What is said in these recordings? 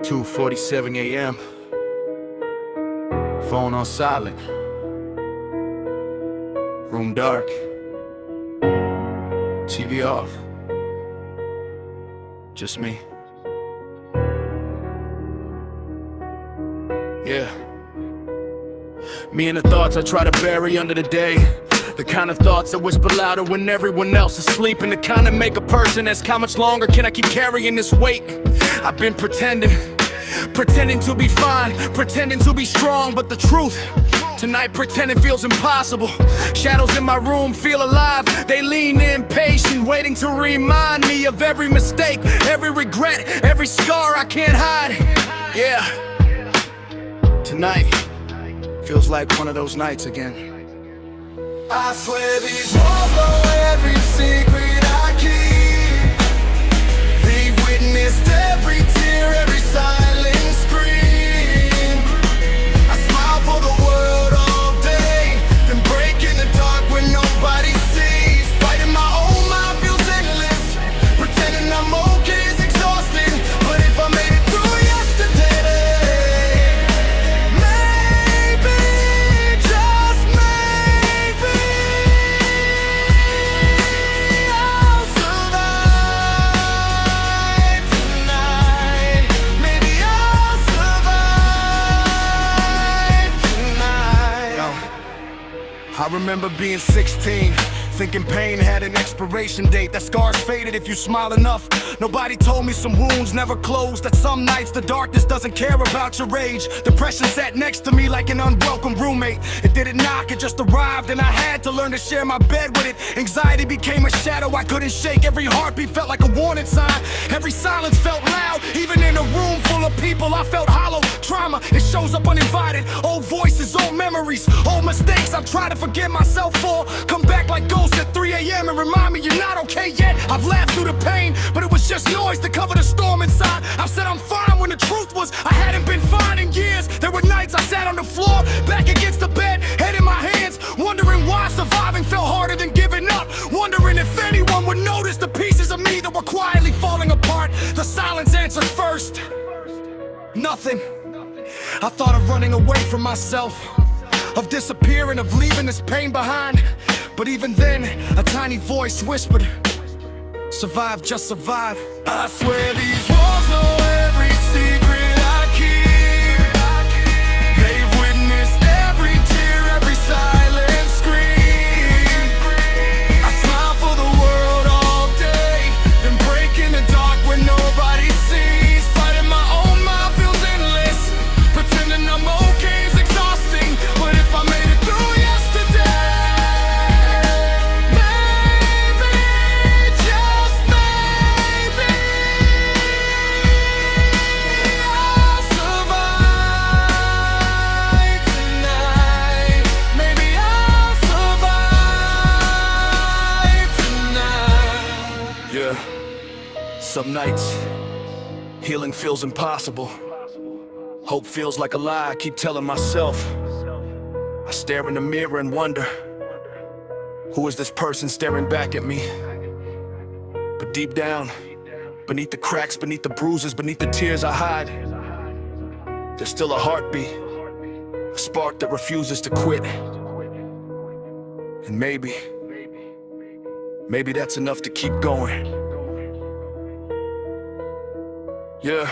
2:47 a.m. Phone on silent. Room dark. TV off. Just me. Yeah. Me and the thoughts I try to bury under the day. The kind of thoughts that whisper louder when everyone else is sleeping. The kind that make a person ask, how much longer can I keep carrying this weight? I've been pretending to be fine, pretending to be strong, but the truth, tonight pretending feels impossible. Shadows in my room feel alive. They lean in patient, waiting to remind me of every mistake, every regret, every scar I can't hide. Yeah. Tonight feels like one of those nights again. I swear these walls know every secret I keep. They've witnessed every tear, every silent scream. I smile for the world all day, then break in the dark when nobody sees. Fighting my own mind feels endless. Pretending I'm okay is exhausting. But if I made it through yesterday, maybe, just maybe, I'll survive tonight. Maybe I'll survive tonight. I remember being 16, thinking pain had an expiration date. That scar's faded if you smile enough. Nobody told me some wounds never close, that some nights the darkness doesn't care about your age. Depression sat next to me like an unwelcome roommate. It didn't knock, it just arrived, and I had to learn to share my bed with it. Anxiety became a shadow I couldn't shake. Every heartbeat felt like a warning sign. Every silence felt loud. Even in a room full of people, I felt hollow. Trauma, it shows up uninvited. Old voices, old memories, old mistakes I've tried to forgive myself for. Come back like ghosts at 3 a.m. and remind me you're not okay yet. I've laughed through the pain, but it was just noise to cover the storm inside. I've said I'm fine when the truth was I hadn't been fine in years. There were nights I sat on the floor, back against the bed, head in my hands, wondering why surviving felt harder than giving up. Wondering if anyone would notice the pieces of me that were quietly falling apart. The silence answered first. Nothing. I thought of running away from myself, of disappearing, of leaving this pain behind. But even then, a tiny voice whispered, survive, just survive. I swear these walls know every secret I keep. They've witnessed every tear, every silent scream. I smile for the world all day, then break in the dark when nobody sees. Fighting my own mind feels endless. Pretending I'm okay is exhausting. But if I made it through yesterday, maybe, just maybe, I'll survive tonight. Maybe I'll survive tonight. Yeah. Some nights, healing feels impossible. Hope feels like a lie I keep telling myself. I stare in the mirror and wonder, who is this person staring back at me? But deep down, beneath the cracks, beneath the bruises, beneath the tears I hide, there's still a heartbeat, a spark that refuses to quit. And maybe that's enough to keep going. Yeah.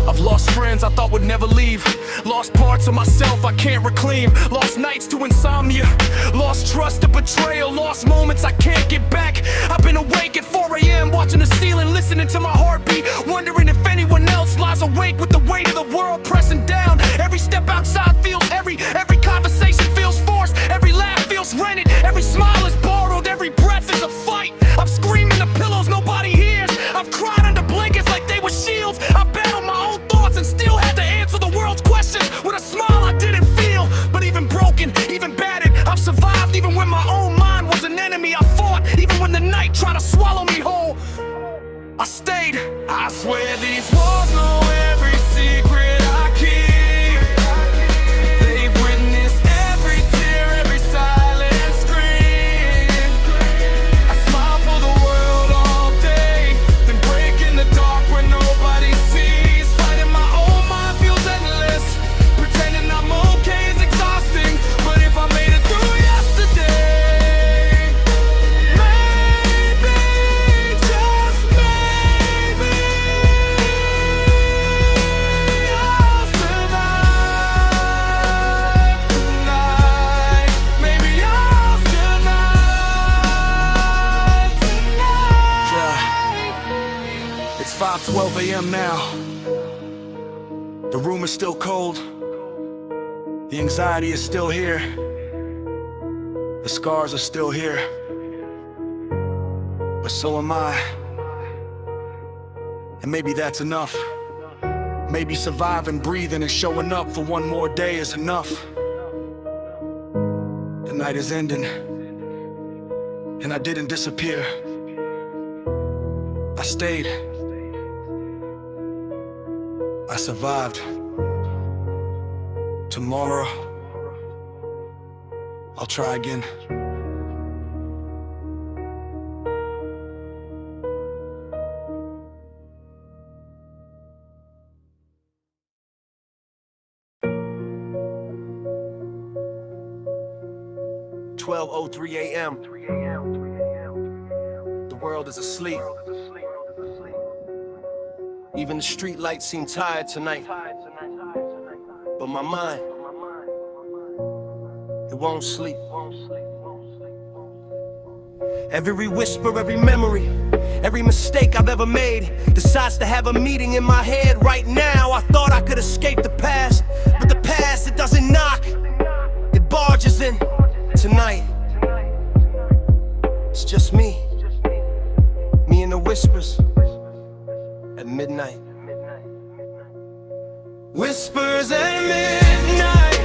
I've lost friends I thought would never leave. Lost parts of myself I can't reclaim. Lost nights to insomnia. Lost trust to betrayal. Lost moments I can't get back. I've been awake at 4 a.m. watching the ceiling, listening to my heartbeat, wondering if anyone else lies awake with the weight of the world pressing down. Every step outside feels every conversation feels forced. Every laugh feels rented. Every smile is borrowed. Every breath is a fight. I'm screaming to pillows nobody hears. I've cried under blankets like they were shields. I battled my own thoughts and still had to answer the world's questions with a smile I didn't feel. But even broken, even battered, I've survived. Even when my own mind was an enemy, I fought. Even when the night tried to swallow me whole, I stayed. I swear these walls know every secret I keep. They've witnessed every tear, every silent scream. I smile for the world all day, then break in the dark when nobody sees. It's 5:12 a.m. now. The room is still cold. The anxiety is still here. The scars are still here. But so am I. And maybe that's enough. Maybe surviving, breathing, and showing up for one more day is enough. The night is ending, and I didn't disappear. I stayed. I survived. Tomorrow, I'll try again. "12:03 a.m. The world is asleep. Even the street lights seem tired tonight. But my mind, it won't sleep. Every whisper, every memory, every mistake I've ever made decides to have a meeting in my head right now. I thought I could escape the past, but the past, it doesn't knock. It barges in tonight. It's just me and the whispers at midnight. Whispers at midnight,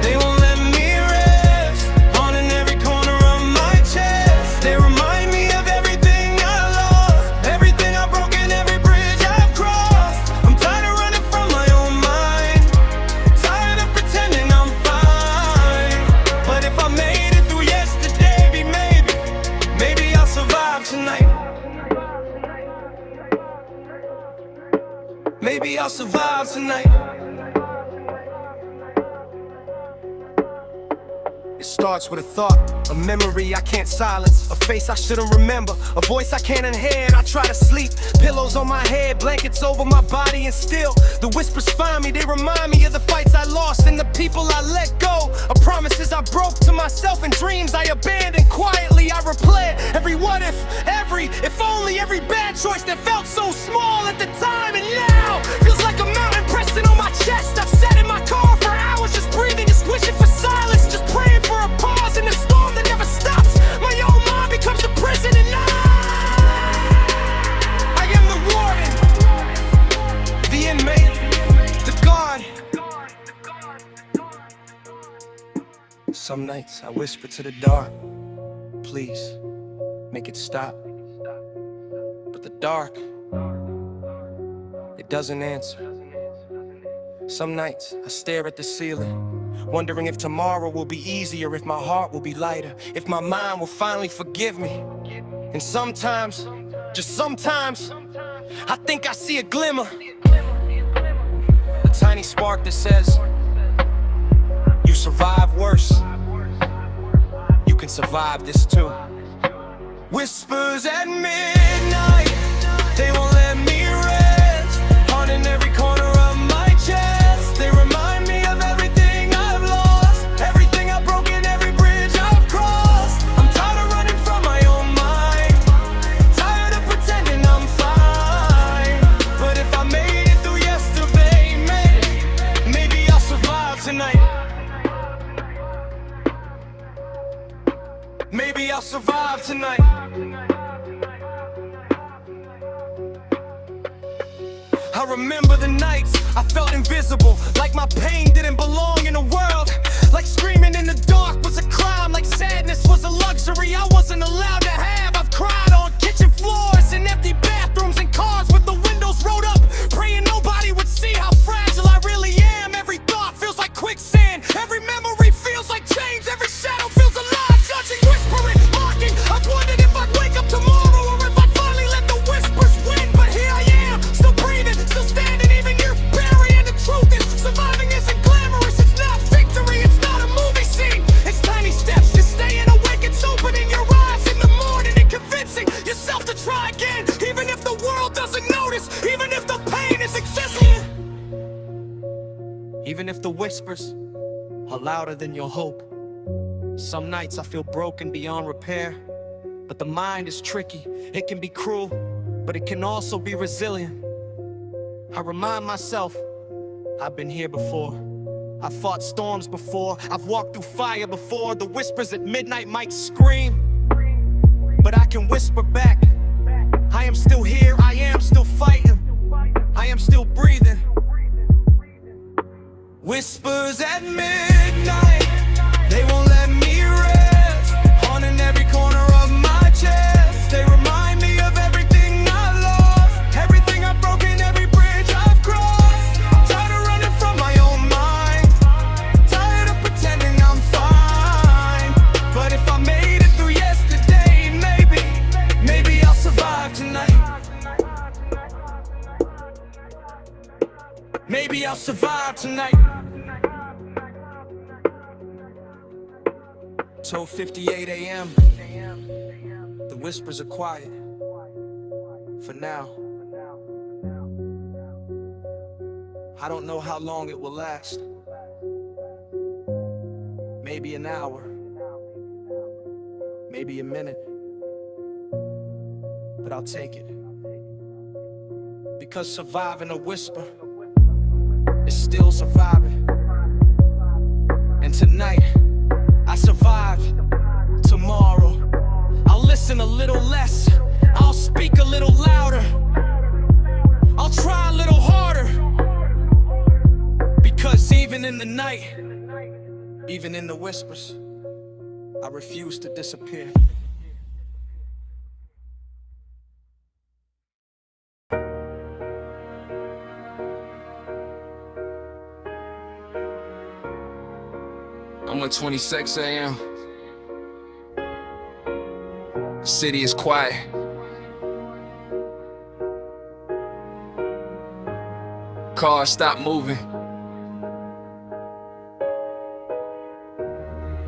they won't let me rest. Haunting every corner of my chest. They remind me of everything I lost, everything I've broken, every bridge I've crossed. I'm tired of running from my own mind, tired of pretending I'm fine. But if I made it through yesterday, maybe I'll survive tonight. Maybe I'll survive tonight. It starts with a thought, a memory I can't silence, a face I shouldn't remember, a voice I can't inherit. I try to sleep, pillows on my head, blankets over my body, and still the whispers find me. They remind me of the fights I lost and the people I let go, of promises I broke to myself and dreams I abandoned. Quietly I replay every what if, if only, every bad choice that felt so small at the time, and now feels like a mountain pressing on my chest. I've sat in my car for hours just breathing, just wishing for silence, just praying for a pause in the storm that never stops. My own mind becomes a prison, and I am the warden, the inmate, the guard. Some nights I whisper to the dark, please, make it stop. But the dark, it doesn't answer. Some nights I stare at the ceiling, wondering if tomorrow will be easier, if my heart will be lighter, if my mind will finally forgive me. And sometimes, just sometimes, I think I see a glimmer, a tiny spark that says, you survive worse, you can survive this too. Whispers at midnight, they won't let me rest. Haunting every corner of my chest. They remind me of everything I've lost, everything I've broken, every bridge I've crossed. I'm tired of running from my own mind, tired of pretending I'm fine. But if I made it through yesterday, maybe I'll survive tonight. Maybe I'll survive tonight. I remember the nights I felt invisible, like my pain didn't belong in the world, like screaming in the dark was a crime, like sadness was a luxury I wasn't allowed to have. I've cried on kitchen floors in empty bathrooms and cars with the windows rolled up, praying nobody would see how fragile I really am. Every thought feels like quicksand, every memory feels like chains, every shadow feels alive, judging, whispering, mocking. I've wondered if I'd wake up tomorrow or if I'd finally let the whispers win. But here I am, still breathing, still standing, even you're burying the truth is surviving isn't glamorous, it's not victory, it's not a movie scene, it's tiny steps, it's staying awake, it's opening your eyes in the morning and convincing yourself to try again, even if the world doesn't notice, even if the pain is excessive, even if the whispers are louder than your hope. Some nights I feel broken beyond repair, but the mind is tricky, it can be cruel. but it can also be resilient. I remind myself, I've been here before. I've fought storms before. I've walked through fire before. The whispers at midnight might scream, but I can whisper back, I am still here, I am still fighting, I am still breathing. Whispers at midnight, they won't let me rest. Haunting every corner of my chest. They remind me of everything I lost, everything I've broken, every bridge I've crossed. I'm tired of running from my own mind, tired of pretending I'm fine. But if I made it through yesterday, maybe I'll survive tonight. Maybe I'll survive tonight. 12:58 a.m. The whispers are quiet for now. I don't know how long it will last. Maybe an hour, maybe a minute, but I'll take it. Because surviving a whisper is still surviving. And tonight, I survive. Tomorrow, I'll listen a little less, I'll speak a little louder, I'll try a little harder. Because even in the night, even in the whispers, I refuse to disappear. I'm at 26 a.m. City is quiet. Cars stop moving.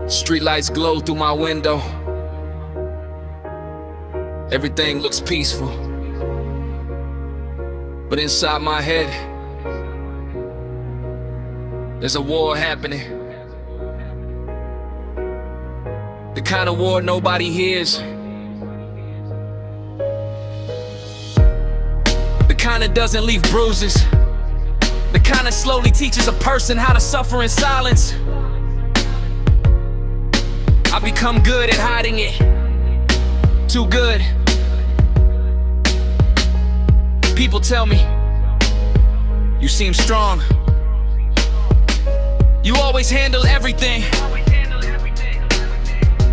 Streetlights glow through my window. Everything looks peaceful. But inside my head, there's a war happening. The kind of war nobody hears. The kind that doesn't leave bruises. The kind that slowly teaches a person how to suffer in silence. I've become good at hiding it. Too good. People tell me, you seem strong. You always handle everything.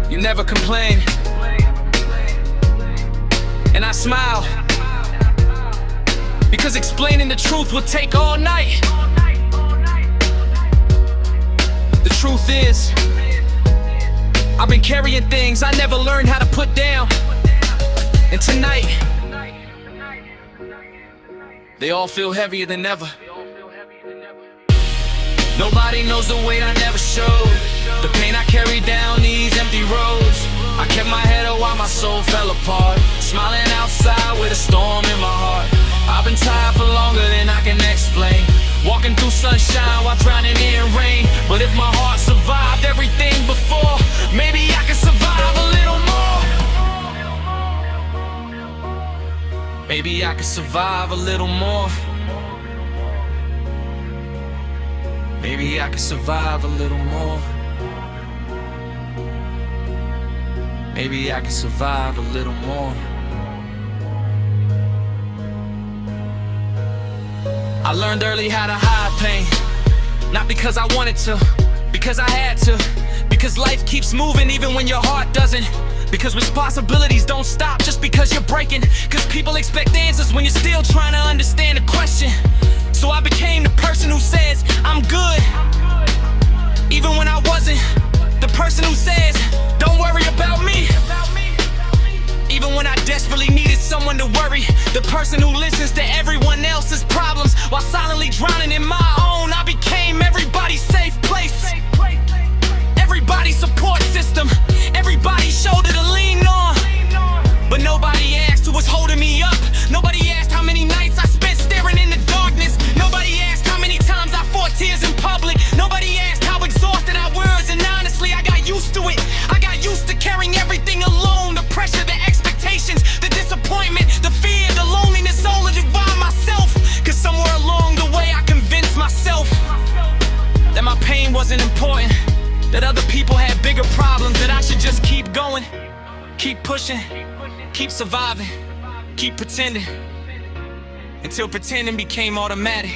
You never complain. And I smile, because explaining the truth will take all night. The truth is, I've been carrying things I never learned how to put down. And tonight, they all feel heavier than ever. Nobody knows the weight I never showed, the pain I carried down these empty roads. I kept my head up while my soul fell apart, smiling outside with a storm in my heart. I've been tired for longer than I can explain, walking through sunshine while drowning in rain. But if my heart survived everything before, maybe I can survive a little more. Maybe I can survive a little more. Maybe I can survive a little more. Maybe I can survive a little more. I learned early how to hide pain, not because I wanted to, because I had to. Because life keeps moving even when your heart doesn't. Because responsibilities don't stop just because you're breaking. Because people expect answers when you're still trying to understand the question. So I became the person who says, I'm good, even when I wasn't. The person who says, don't worry about me, even when I desperately needed someone to worry. The person who listens to everyone else's problems while silently drowning in my own. I became everybody's safe place, everybody's support system, everybody's shoulder to lean on. But nobody asked who was holding me up. Nobody asked how many nights I spent staring in the darkness. Nobody asked how many times I fought tears in public. Nobody asked how exhausted I was, and honestly I got used to it. I got used to carrying everything alone. The pressure, the expectations, the disappointment, the fear, the loneliness. wasn't important, that other people had bigger problems, that I should just keep going, keep pushing, keep surviving, keep pretending, until pretending became automatic.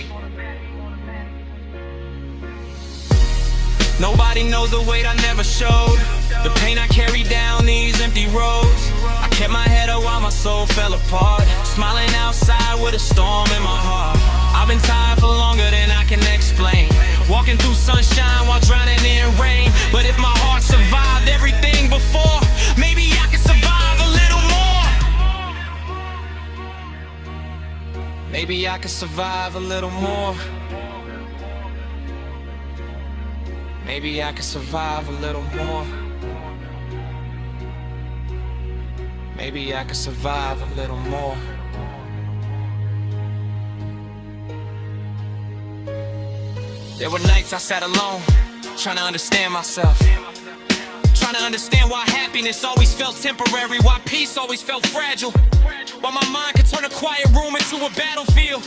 Nobody knows the weight I never showed, the pain I carried down these empty roads. I kept my head up while my soul fell apart, smiling outside with a storm in my heart. I've been tired for longer than I can explain, walking through sunshine while drowning in rain. But if my heart survived everything before, maybe I can survive a little more. Maybe I can survive a little more. Maybe I can survive a little more. Maybe I can survive a little more. There were nights I sat alone, trying to understand myself, trying to understand why happiness always felt temporary, why peace always felt fragile, why my mind could turn a quiet room into a battlefield.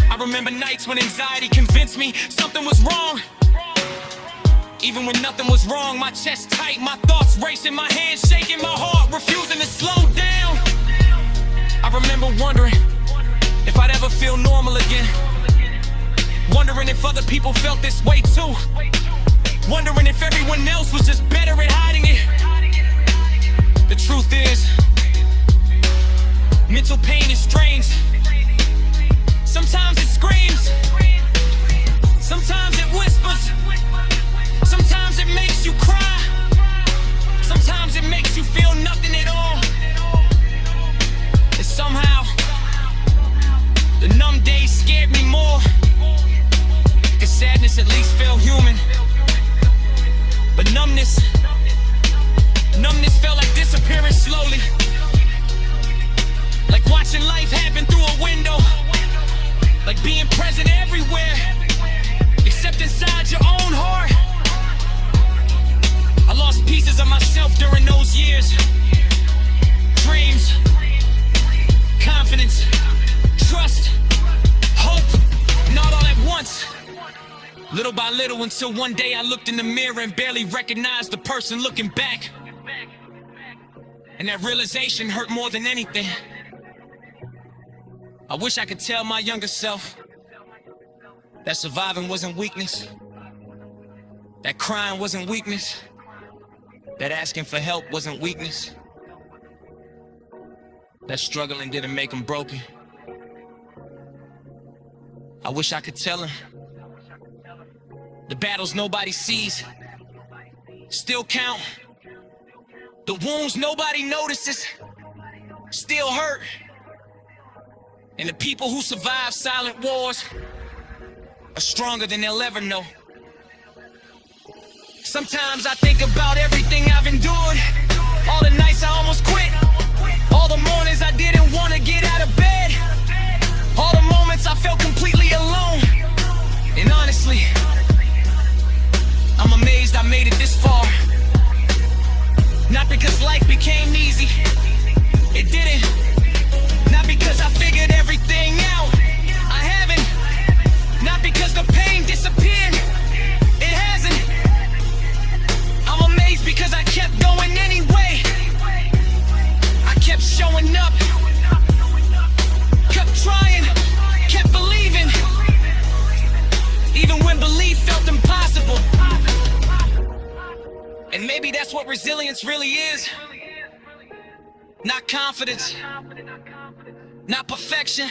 I remember nights when anxiety convinced me something was wrong. Even when nothing was wrong, my chest tight, my thoughts racing, my hands shaking, my heart refusing to slow down. I remember wondering if I'd ever feel normal again, wondering if other people felt this way too, wondering if everyone else was just better at hiding it. The truth is, mental pain is strange. Sometimes it screams, sometimes it whispers, sometimes it makes you cry, sometimes it makes you feel nothing at all. And somehow, the numb days scared me more, because sadness at least felt human. But numbness felt like disappearing slowly, like watching life happen through a window, like being present everywhere, except inside your own heart. I lost pieces of myself during those years. Dreams, confidence, trust, hope, not all at once. Little by little, until one day I looked in the mirror and barely recognized the person looking back. And that realization hurt more than anything. I wish I could tell my younger self that surviving wasn't weakness, that crying wasn't weakness, that asking for help wasn't weakness, that struggling didn't make him broken. I wish I could tell him the battles nobody sees still count, the wounds nobody notices still hurt, and the people who survive silent wars are stronger than they'll ever know. Sometimes I think about everything I've endured, all the nights I almost quit, all the mornings I didn't want to get out of bed, all the moments I felt completely alone. And honestly, I'm amazed I made it this far. Not because life became easy, it didn't. Not because I figured everything out, I haven't. Not because the pain disappeared, it hasn't. I'm amazed because I kept going anyway. I kept showing up, kept trying, kept believing, even when belief felt impossible. And maybe that's what resilience really is. Not confidence, not perfection,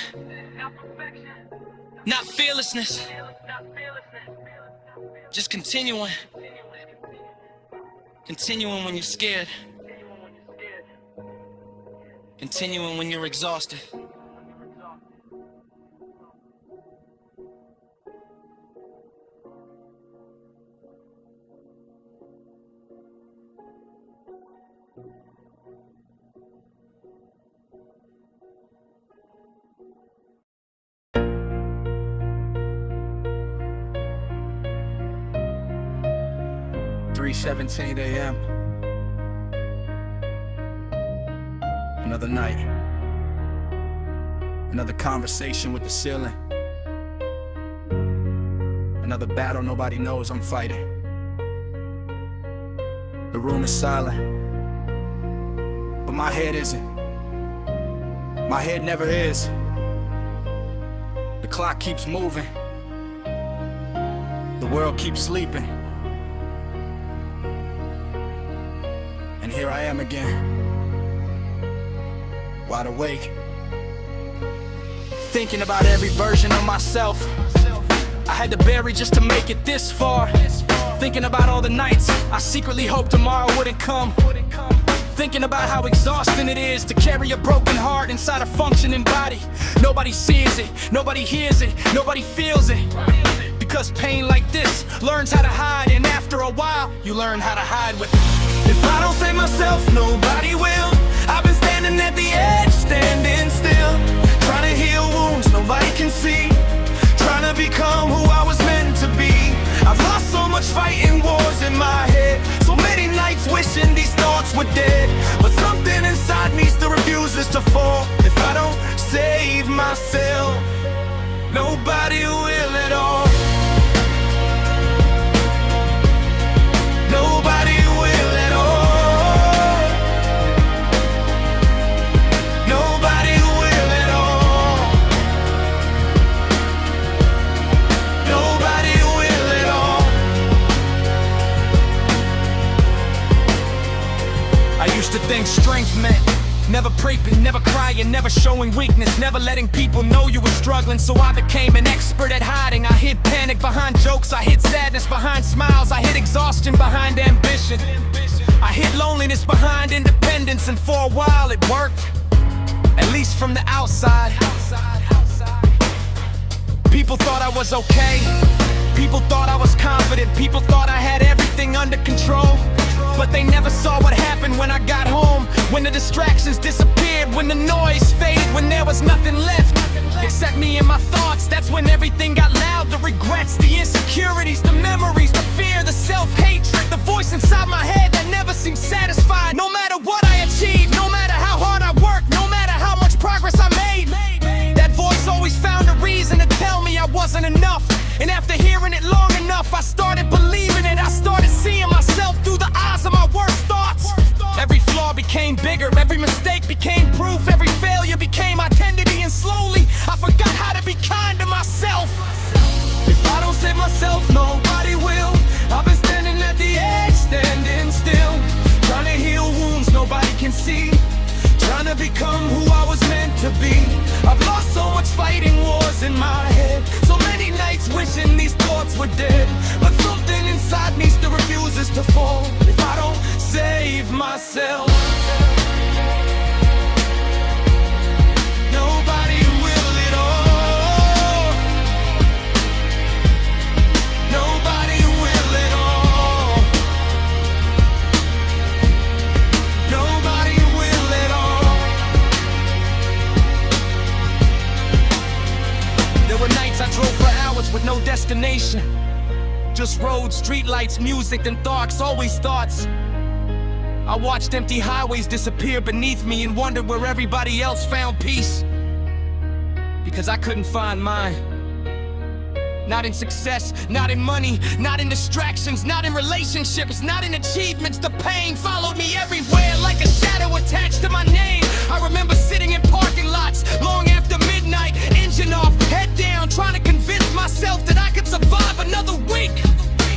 not fearlessness. Just continuing when you're scared, continuing when you're exhausted. "3:17 a.m. Another night. Another conversation with the ceiling. Another battle nobody knows I'm fighting. The room is silent, but my head isn't. My head never is. The clock keeps moving. The world keeps sleeping. And here I am again, wide awake, thinking about every version of myself I had to bury just to make it this far. Thinking about all the nights I secretly hoped tomorrow wouldn't come. Thinking about how exhausting it is to carry a broken heart inside a functioning body. Nobody sees it, nobody hears it, nobody feels it. Because pain like this learns how to hide, and after a while, you learn how to hide with it. If I don't save myself, nobody will. I've been standing at the edge, standing still, trying to heal wounds nobody can see, trying to become who I was meant to be. I've lost so much fighting wars in my head, so many nights wishing these thoughts were dead. But something inside me still refuses to fall. If I don't save myself, nobody will at all. Nobody will at all. Nobody will at all. Nobody will at all. I used to think strength meant never prepping, never crying, never showing weakness, never letting people know you were struggling. So I became an expert at hiding. I hid panic behind jokes, I hid sadness behind smiles, I hid exhaustion behind ambition, I hid loneliness behind independence. And for a while it worked, at least from the outside. People thought I was okay, people thought I was confident, people thought I had everything under control. But they never saw what happened when I got home, when the distractions disappeared, when the noise faded, when there was nothing left except me and my thoughts. That's when everything got loud. The regrets, the insecurities, the memories, the fear, the self-hatred, the voice inside my head that never seemed satisfied. No matter what I achieved, no matter how hard I worked, no matter how much progress I made, that voice always found a reason to tell me I wasn't enough. And after hearing it long enough, I started believing it. I started seeing myself through the eyes of my worst thoughts. Every flaw became bigger, every mistake became proof, every failure became identity. And slowly, I forgot how to be kind to myself. If I don't save myself, nobody will. I've been standing at the edge, standing still, trying to heal wounds nobody can see, trying to become who I was meant to be. I've lost so much fighting wars in my head, so many nights wishing these thoughts were dead. But something inside me still refuses to fall. If I don't save myself, nobody will at all. Nobody will at all. Nobody will at all. There were nights I drove for hours with no destination, just roads, streetlights, music, and thoughts, always thoughts. I watched empty highways disappear beneath me and wondered where everybody else found peace, because I couldn't find mine. Not in success, not in money, not in distractions, not in relationships, not in achievements. The pain followed me everywhere like a shadow attached to my name. I remember sitting in parking lots long after midnight, engine off, head down, trying to convince myself that I could survive another week,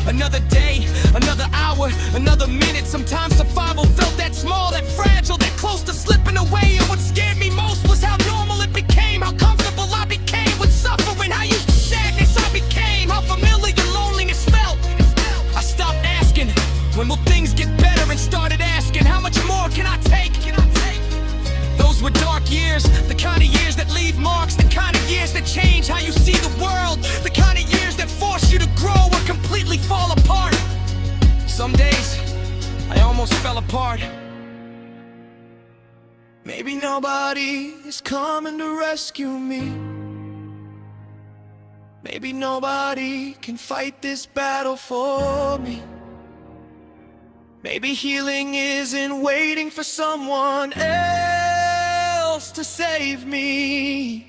another day, another hour, another minute. Sometimes survival felt that small, that fragile, that close to slipping away. And what scared me most was how normal it became, how comfortable I became with suffering, how used to sadness I became, how familiar loneliness felt. I stopped asking, when will things get better, and started asking, how much more can I take? Those were dark years, the kind of years that leave marks, the kind of years that change how you see the world, the kind of years that force you to grow or completely fall apart. Some days, I almost fell apart. Maybe nobody is coming to rescue me. Maybe nobody can fight this battle for me. Maybe healing isn't waiting for someone else to save me.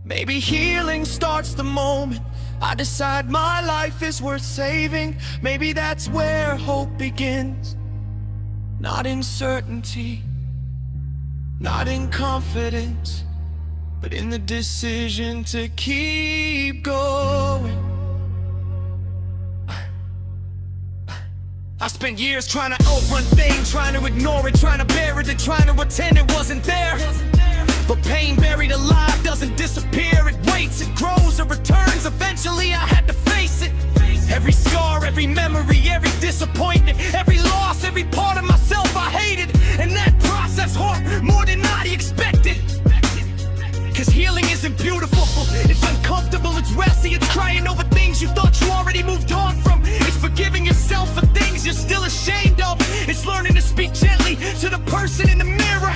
Maybe healing starts the moment I decide my life is worth saving. Maybe that's where hope begins. Not in certainty, not in confidence, but in the decision to keep going. I spent years trying to outrun things, trying to ignore it, trying to bear it, and trying to pretend it wasn't there. But pain buried alive doesn't disappear. It waits, it grows, it returns. Eventually I had to face it. Every scar, every memory, every disappointment, every loss, every part of myself I hated. And that process hurt more than I expected. Cause healing isn't beautiful, it's uncomfortable, it's messy, it's crying over things you thought you already moved on from. It's forgiving yourself for things you're still ashamed of. It's learning to speak gently to the person in the mirror.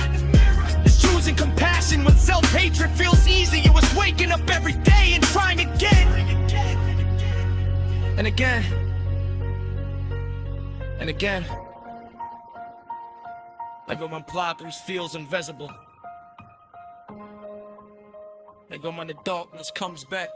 It's choosing compassion when self-hatred feels easy. It was waking up every day and trying again. And again. And again. Like when my progress feels invisible. Like when the darkness comes back.